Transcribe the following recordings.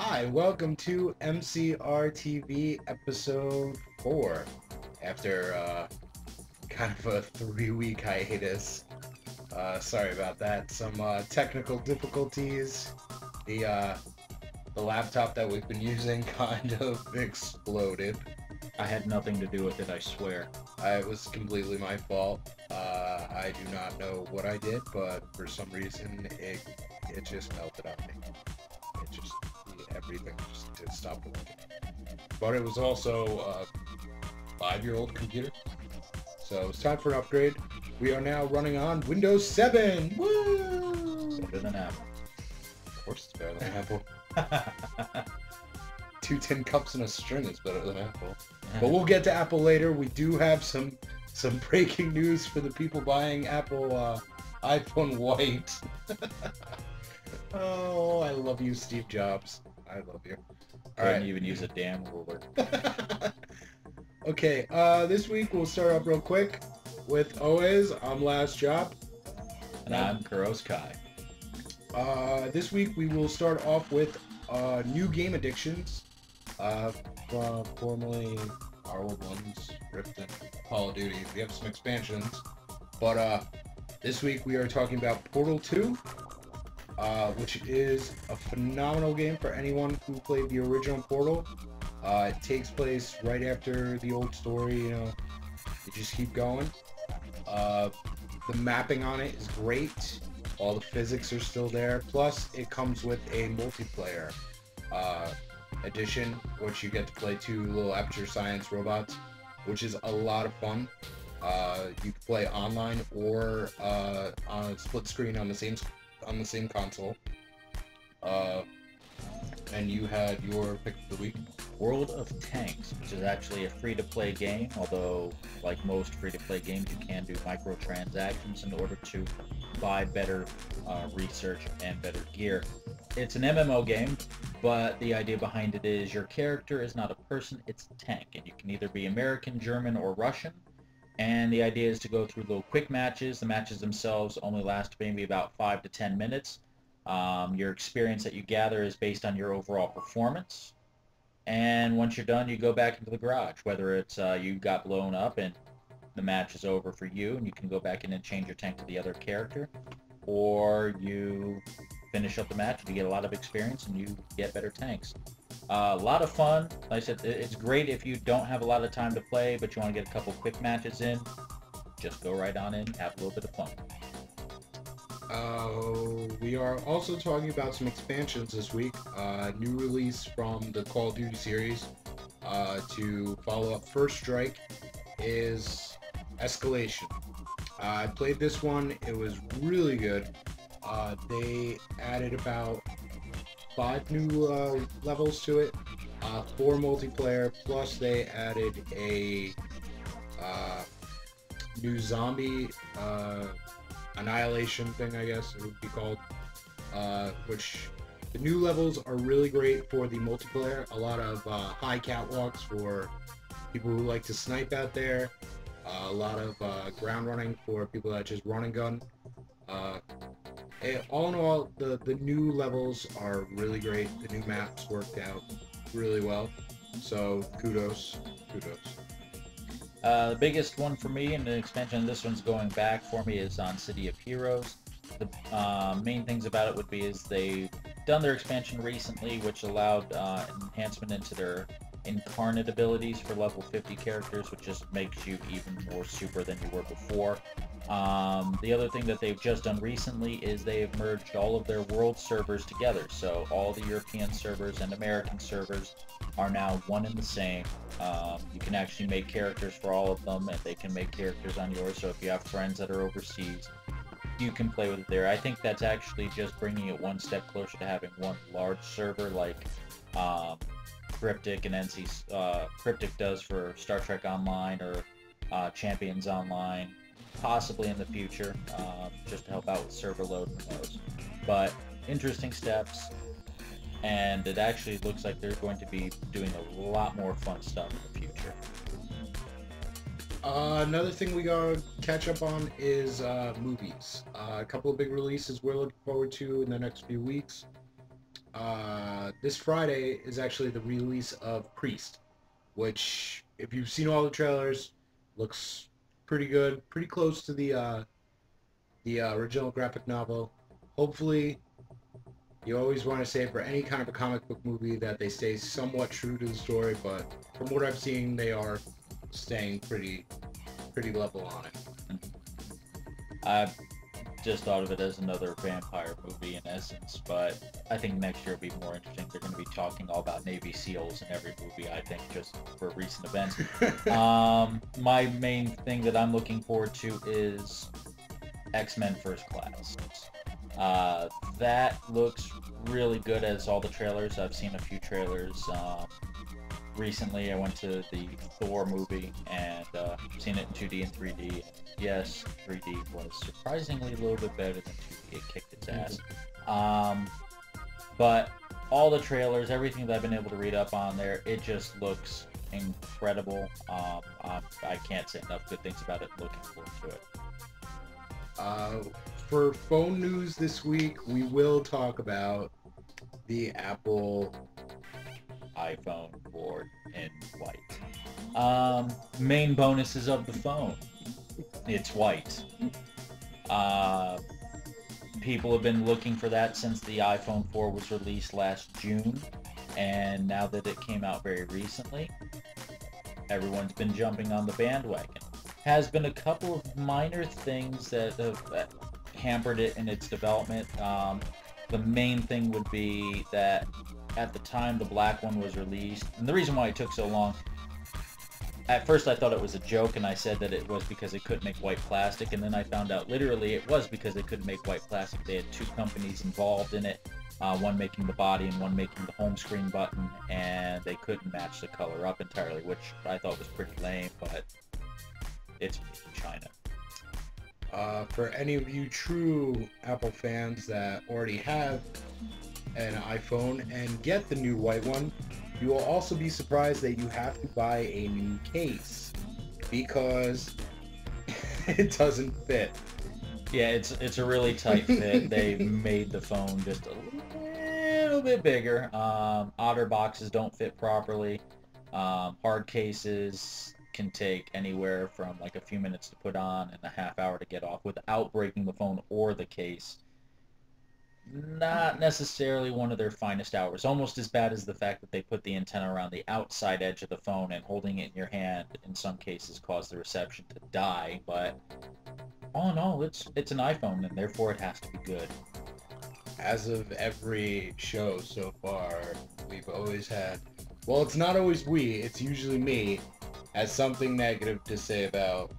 Hi, welcome to MCRtv episode 4. After kind of a 3-week hiatus. Sorry about that. Some technical difficulties. The laptop that we've been using kind of exploded. I had nothing to do with it, I swear. It was completely my fault. I do not know what I did, but for some reason it just melted on me. It just everything just stopped working. But it was also a 5-year-old computer, so it's time for an upgrade. We are now running on Windows 7. Woo! Better than Apple. Of course, it's better than Apple. 2 tin cups and a string is better than Apple. But we'll get to Apple later. We do have some breaking news for the people buying Apple iPhone White. Oh, I love you, Steve Jobs. I love you. I didn't even use a damn ruler. Okay, this week we'll start off real quick with always. I'm Last Job. And I'm Kuros Kai. This week we will start off with new game addictions. Formerly our old ones, Rift and Call of Duty. We have some expansions. But this week we are talking about Portal 2. Which is a phenomenal game for anyone who played the original Portal. It takes place right after the old story, you just keep going. The mapping on it is great. All the physics are still there. Plus, it comes with a multiplayer edition, which you get to play 2 little Aperture Science robots, which is a lot of fun. You can play online or on a split screen on the same console. And you had your pick of the week. World of Tanks, which is actually a free-to-play game, although like most free-to-play games you can do microtransactions in order to buy better research and better gear. It's an MMO game, but the idea behind it is your character is not a person, it's a tank, and you can either be American, German, or Russian. And the idea is to go through little quick matches. The matches themselves only last maybe about 5 to 10 minutes. Your experience that you gather is based on your overall performance. And once you're done, you go back into the garage. Whether it's you got blown up and the match is over for you and you can go back in and change your tank to the other character, or you finish up the match and you get a lot of experience and you get better tanks. A lot of fun. Like I said, it's great if you don't have a lot of time to play, but you want to get a couple quick matches in. Just go right on in, have a little bit of fun. We are also talking about some expansions this week. New release from the Call of Duty series to follow up First Strike is Escalation. I played this one. It was really good. They added about 5 new levels to it, 4 multiplayer, plus they added a new zombie annihilation thing, I guess it would be called, which the new levels are really great for the multiplayer. A lot of high catwalks for people who like to snipe out there, a lot of ground running for people that just run and gun. All in all, the new levels are really great. The new maps worked out really well, so kudos. The biggest one for me, and the expansion of this one's going back for me, is on City of Heroes. The main things about it would be is they've done their expansion recently, which allowed enhancement into their incarnate abilities for level 50 characters, which just makes you even more super than you were before. The other thing that they've just done recently is they have merged all of their world servers together. So all the European servers and American servers are now one and the same. You can actually make characters for all of them, and they can make characters on yours. So if you have friends that are overseas, you can play with it there. I think that's actually just bringing it one step closer to having one large server like Cryptic and Cryptic does for Star Trek Online or Champions Online, possibly in the future, just to help out with server load and those. But interesting steps, and it actually looks like they're going to be doing a lot more fun stuff in the future. Another thing we gotta catch up on is movies. A couple of big releases we're looking forward to in the next few weeks. this Friday is actually the release of Priest, which, if you've seen all the trailers, looks pretty good, pretty close to the original graphic novel. Hopefully, you always want to say for any kind of a comic book movie that they stay somewhat true to the story, but from what I've seen, they are staying pretty level on it. I just thought of it as another vampire movie in essence, but I think next year will be more interesting. They're going to be talking all about Navy SEALs in every movie, I think, just for recent events. My main thing that I'm looking forward to is X-Men First Class. That looks really good as all the trailers. I've seen a few trailers. Recently, I went to the Thor movie and seen it in 2D and 3D. Yes, 3D was surprisingly a little bit better than 2D. It kicked its ass. But all the trailers, everything that I've been able to read up on there, it just looks incredible. I can't say enough good things about it. Looking forward to it. For phone news this week, we will talk about the Apple iPhone 4 in white. Main bonuses of the phone. It's white. People have been looking for that since the iPhone 4 was released last June, and now that it came out very recently, everyone's been jumping on the bandwagon. Has been a couple of minor things that have hampered it in its development. The main thing would be that at the time the black one was released, and the reason why it took so long, at first I thought it was a joke and I said that it was because it couldn't make white plastic, and then I found out literally it was because they couldn't make white plastic. They had two companies involved in it, one making the body and one making the home screen button, and they couldn't match the color up entirely, which I thought was pretty lame, but it's China. For any of you true Apple fans that already have an iPhone and get the new white one, you will also be surprised that you have to buy a new case because it doesn't fit. Yeah, it's a really tight fit. They made the phone just a little bit bigger. Otter boxes don't fit properly. Hard cases can take anywhere from like a few minutes to put on and a half hour to get off without breaking the phone or the case. Not necessarily one of their finest hours. Almost as bad as the fact that they put the antenna around the outside edge of the phone, and holding it in your hand in some cases caused the reception to die. But all in all, it's an iPhone, and therefore it has to be good. As of every show so far, we've always had, well, it's not always we, it's usually me, has something negative to say about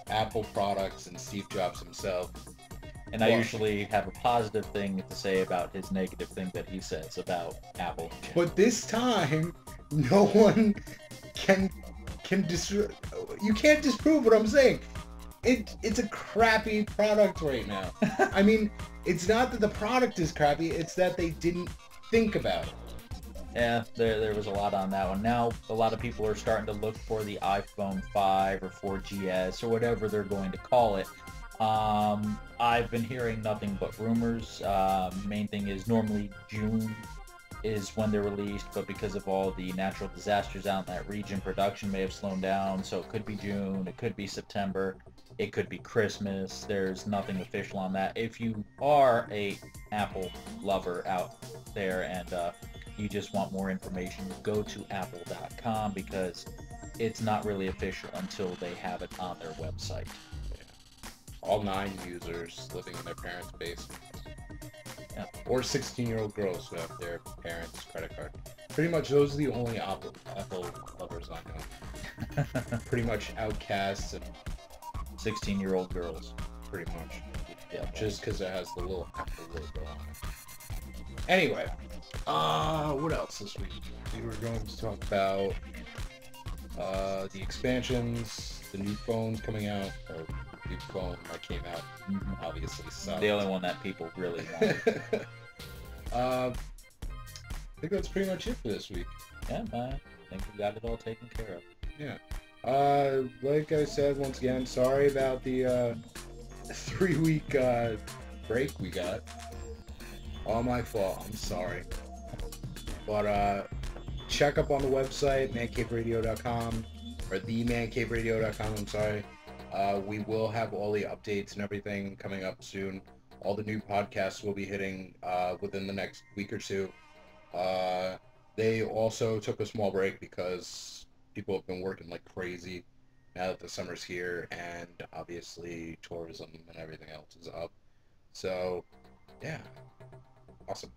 Apple products and Steve Jobs himself. And I usually have a positive thing to say about his negative thing that he says about Apple. But this time, no one can you can't disprove what I'm saying. It's a crappy product right now. I mean, it's not that the product is crappy, it's that they didn't think about it. Yeah, there was a lot on that one. Now, a lot of people are starting to look for the iPhone 5 or 4GS or whatever they're going to call it. I've been hearing nothing but rumors. Main thing is normally June is when they're released, but because of all the natural disasters out in that region, production may have slowed down, so it could be June, it could be September, it could be Christmas. There's nothing official on that. If you are a Apple lover out there and you just want more information, go to apple.com because it's not really official until they have it on their website. All 9 users living in their parents' basement. Yeah. Or 16-year-old girls who have their parents' credit card. Pretty much those are the only Apple lovers I know. Pretty much outcasts and 16-year-old girls. Pretty much. Yeah, just because it has the little Apple logo on it. Anyway, what else this week? We were going to talk about the expansions, the new phones coming out, or new phone that came out, obviously sucked. The only one that people really want. I think that's pretty much it for this week. Yeah, I think we got it all taken care of. Yeah. Like I said, once again, sorry about the 3-week break we got. All my fault. I'm sorry. But check up on the website, mancaveradio.com, or themancaveradio.com, I'm sorry. We will have all the updates and everything coming up soon. All the new podcasts will be hitting within the next week or two. They also took a small break because people have been working like crazy now that the summer's here, and obviously tourism and everything else is up. So, yeah, awesome.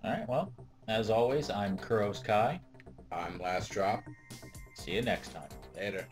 All right, well, as always, I'm Kuros Kai. I'm Last Drop. See you next time. Later.